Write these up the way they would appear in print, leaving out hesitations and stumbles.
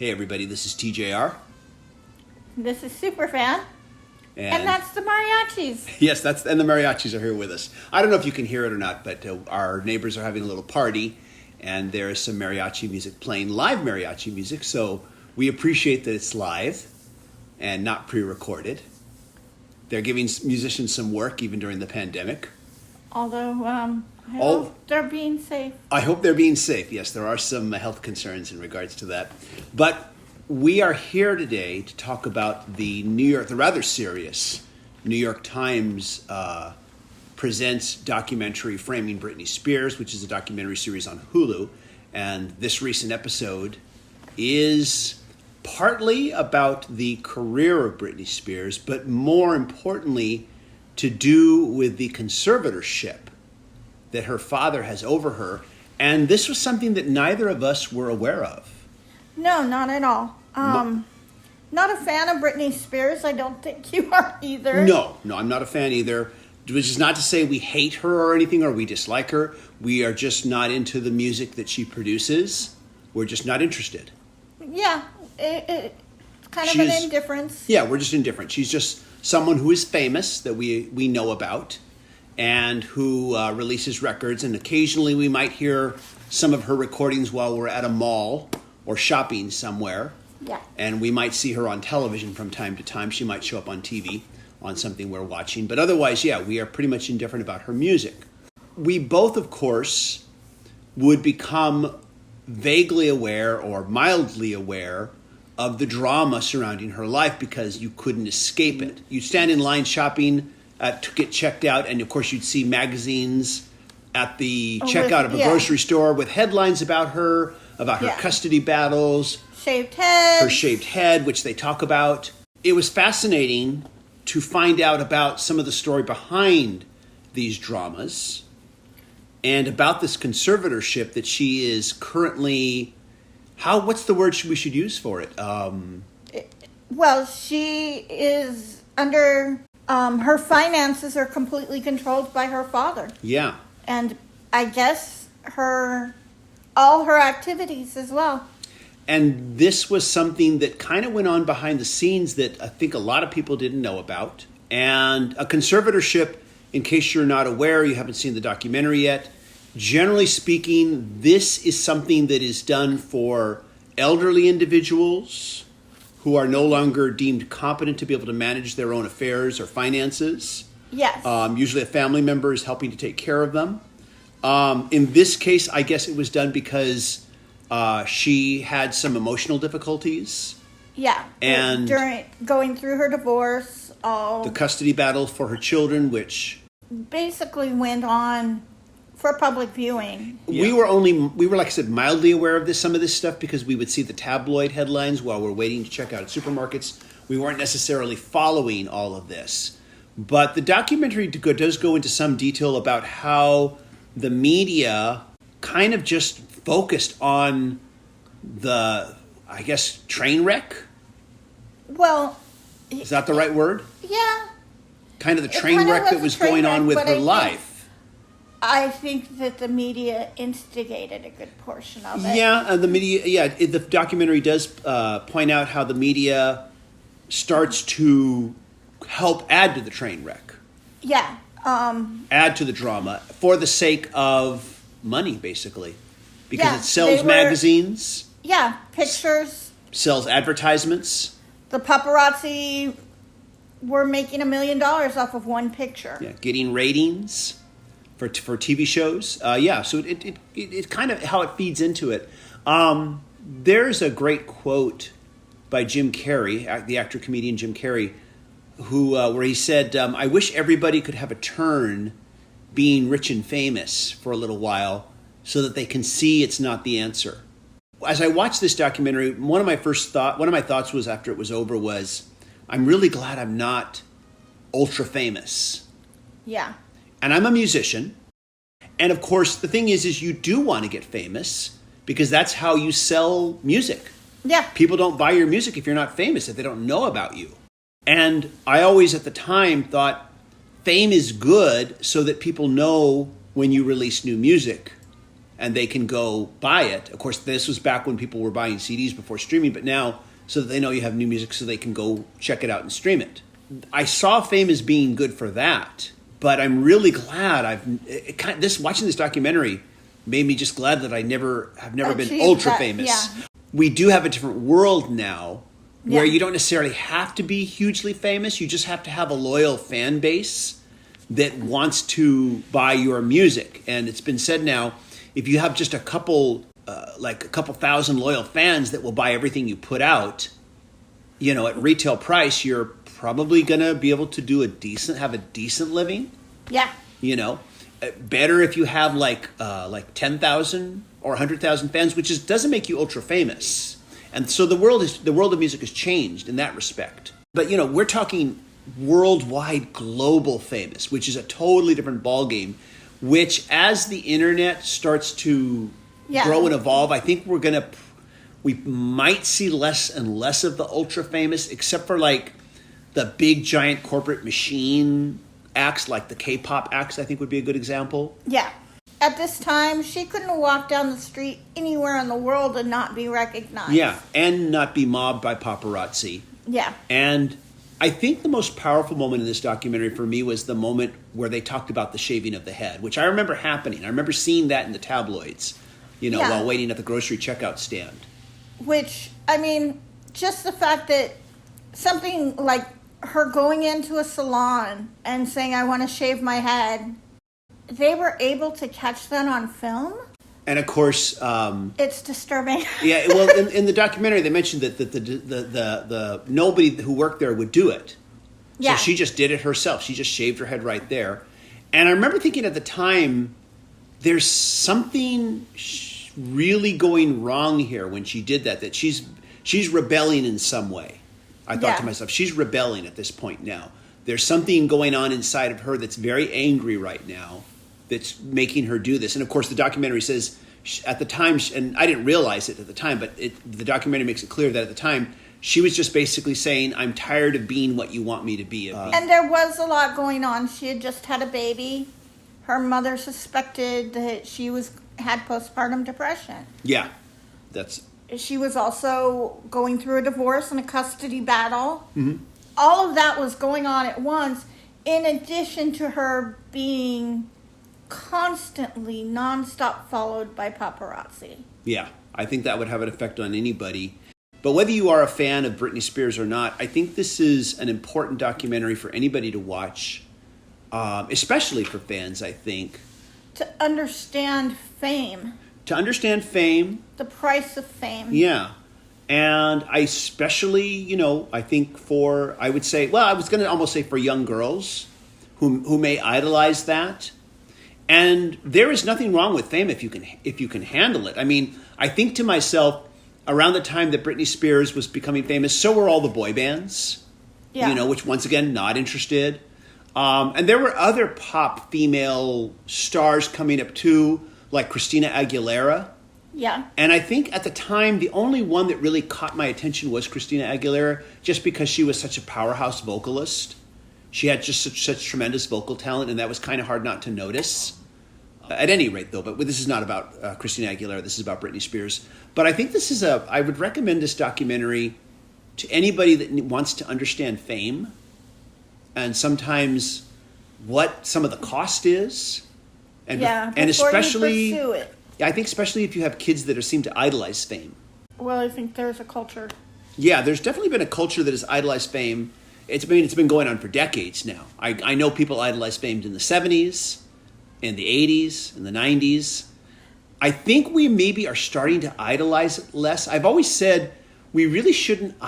Hey everybody, this is TJR. This is Superfan. And that's the mariachis. Yes, and the mariachis are here with us. I don't know if you can hear it or not, but our neighbors are having a little party, and there is some mariachi music playing, live mariachi music, so we appreciate that it's live and not pre-recorded. They're giving musicians some work even during the pandemic. Although, I hope they're being safe. I hope they're being safe. Yes, there are some health concerns in regards to that. But we are here today to talk about the rather serious New York Times presents documentary Framing Britney Spears, which is a documentary series on Hulu. And this recent episode is partly about the career of Britney Spears, but more importantly, to do with the conservatorship that her father has over her. And this was something that neither of us were aware of. No, not at all. Not a fan of Britney Spears. I don't think you are either. No, I'm not a fan either. Which is not to say we hate her or anything or we dislike her. We are just not into the music that she produces. We're just not interested. Yeah, it's kind of an indifference. Yeah, we're just indifferent. She's just someone who is famous that we know about and who releases records. And occasionally we might hear some of her recordings while we're at a mall or shopping somewhere. Yeah. And we might see her on television from time to time. She might show up on TV on something we're watching. But otherwise, yeah, we are pretty much indifferent about her music. We both, of course, would become vaguely aware or mildly aware of the drama surrounding her life because you couldn't escape it. You'd stand in line shopping to get checked out, and of course you'd see magazines at the checkout of a grocery store with headlines about her custody battles, her shaved head, which they talk about. It was fascinating to find out about some of the story behind these dramas and about this conservatorship that she is currently, what's the word we should use for it? Well, she is under, her finances are completely controlled by her father. Yeah. And I guess all her activities as well. And this was something that kind of went on behind the scenes that I think a lot of people didn't know about. And a conservatorship, in case you're not aware, you haven't seen the documentary yet, generally speaking, this is something that is done for elderly individuals who are no longer deemed competent to be able to manage their own affairs or finances. Yes. Usually a family member is helping to take care of them. In this case, I guess it was done because she had some emotional difficulties. Yeah. And during going through her divorce, the custody battle for her children, which basically went on for public viewing. Yeah. We were, like I said, mildly aware of some of this stuff because we would see the tabloid headlines while we're waiting to check out at supermarkets. We weren't necessarily following all of this. But the documentary does go into some detail about how the media kind of just focused on the, I guess, train wreck? Well, is that the right word? Yeah. Kind of the train wreck that was going on with her life. I think that the media instigated a good portion of it. Yeah, the media. The documentary does point out how the media starts to help add to the train wreck. Yeah. Add to the drama for the sake of money, basically. Because it sells magazines. Yeah, pictures. Sells advertisements. The paparazzi were making $1 million off of one picture. Yeah, getting ratings for TV shows. So it kind of how it feeds into it. There's a great quote by Jim Carrey, the actor-comedian Jim Carrey, where he said, I wish everybody could have a turn being rich and famous for a little while so that they can see it's not the answer. As I watched this documentary, one of my thoughts was after it was over was, I'm really glad I'm not ultra famous. Yeah. And I'm a musician. And of course, the thing is you do want to get famous because that's how you sell music. Yeah. People don't buy your music if you're not famous, if they don't know about you. And I always at the time thought fame is good so that people know when you release new music and they can go buy it. Of course, this was back when people were buying CDs before streaming, but now so that they know you have new music so they can go check it out and stream it. I saw Fame as being good for that, but I'm really glad watching this documentary made me just glad that have never been ultra famous. Yeah. We do have a different world now where Yeah. you don't necessarily have to be hugely famous. You just have to have a loyal fan base that wants to buy your music. And it's been said now, if you have just a couple thousand loyal fans that will buy everything you put out, at retail price, you're probably going to be able to have a decent living. Yeah. Better if you have like 10,000 or 100,000 fans, which doesn't make you ultra famous. And so the world of music has changed in that respect. But we're talking worldwide, global famous, which is a totally different ballgame. Which, as the internet starts to grow and evolve, I think we might see less and less of the ultra famous, except for like the big giant corporate machine acts, like the K-pop acts. I think would be a good example. Yeah. At this time, she couldn't walk down the street anywhere in the world and not be recognized. Yeah, and not be mobbed by paparazzi. Yeah. And I think the most powerful moment in this documentary for me was the moment where they talked about the shaving of the head, which I remember happening. I remember seeing that in the tabloids, while waiting at the grocery checkout stand. Which, just the fact that something like her going into a salon and saying, I want to shave my head, they were able to catch that on film. And of course, it's disturbing. Yeah, well, in the documentary, they mentioned that the nobody who worked there would do it. Yeah. So she just did it herself. She just shaved her head right there. And I remember thinking at the time, there's something really going wrong here when she did that. That she's rebelling in some way. I thought to myself, she's rebelling at this point now. There's something going on inside of her that's very angry right now, that's making her do this. And of course, the documentary says at the time, and I didn't realize it at the time, but the documentary makes it clear that at the time, she was just basically saying, I'm tired of being what you want me to be. And there was a lot going on. She had just had a baby. Her mother suspected that she had postpartum depression. Yeah, She was also going through a divorce and a custody battle. Mm-hmm. All of that was going on at once, in addition to her being constantly, nonstop followed by paparazzi. Yeah, I think that would have an effect on anybody. But whether you are a fan of Britney Spears or not, I think this is an important documentary for anybody to watch, especially for fans, I think. To understand fame. The price of fame. Yeah. And I especially, I think I was going to almost say for young girls who may idolize that. And there is nothing wrong with fame if you can handle it. I think to myself, around the time that Britney Spears was becoming famous, so were all the boy bands, which once again, not interested. And there were other pop female stars coming up too, like Christina Aguilera. Yeah. And I think at the time, the only one that really caught my attention was Christina Aguilera, just because she was such a powerhouse vocalist. She had just such tremendous vocal talent, and that was kind of hard not to notice. At any rate, though, but this is not about Christina Aguilera. This is about Britney Spears. But I think I would recommend this documentary to anybody that wants to understand fame, and sometimes what some of the cost is. And especially, you pursue it. I think especially if you have kids that seem to idolize fame. Well, I think there's a culture. Yeah, there's definitely been a culture that has idolized fame. It's been going on for decades now. I know people idolized fame in the 70s, in the 80s, in the 90s. I think we maybe are starting to idolize it less. I've always said we really shouldn't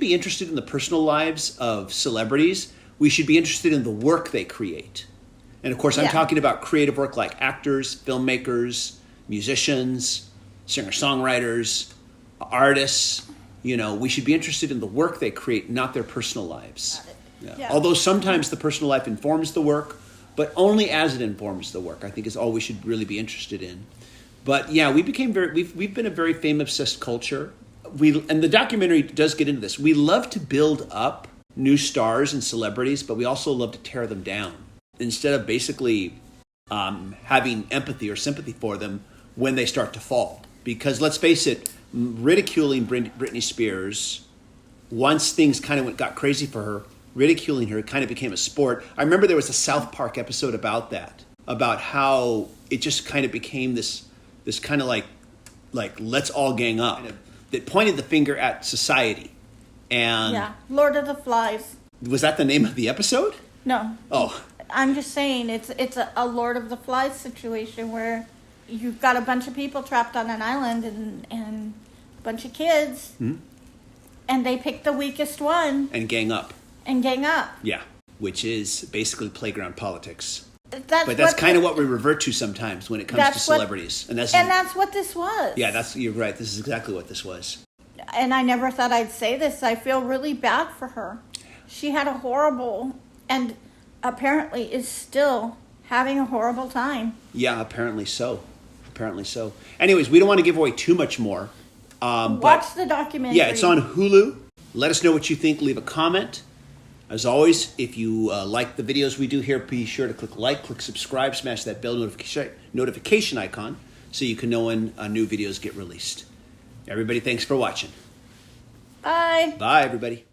be interested in the personal lives of celebrities. We should be interested in the work they create. And of course, I'm talking about creative work like actors, filmmakers, musicians, singer-songwriters, artists. We should be interested in the work they create, not their personal lives. Yeah. Although sometimes the personal life informs the work, but only as it informs the work, I think is all we should really be interested in. But yeah, we've been a very fame-obsessed culture. And the documentary does get into this. We love to build up new stars and celebrities, but we also love to tear them down. Instead of basically having empathy or sympathy for them, when they start to fall. Because let's face it, ridiculing Britney Spears, once things kind of got crazy for her, ridiculing her kind of became a sport. I remember there was a South Park episode about that, about how it just kind of became this kind of like let's all gang up, that pointed the finger at society. And Yeah, Lord of the Flies. was that the name of the episode? No. Oh, I'm just saying it's a Lord of the Flies situation where you've got a bunch of people trapped on an island and a bunch of kids, and they pick the weakest one and gang up. and gang up. Yeah, which is basically playground politics. That's But that's kind of what we revert to sometimes when it comes to That's what- celebrities. And that's what this was. yeah, you're right. This is exactly what this was. And I never thought I'd say this. I feel really bad for her. She had a horrible, and apparently is still having a horrible time. Yeah, apparently so. Apparently so. Anyways, we don't want to give away too much more. Watch the documentary. Yeah, it's on Hulu. Let us know what you think. Leave a comment. As always, if you like the videos we do here, be sure to click like, click subscribe, smash that bell notification icon so you can know when new videos get released. Everybody, thanks for watching. Bye. Bye, everybody.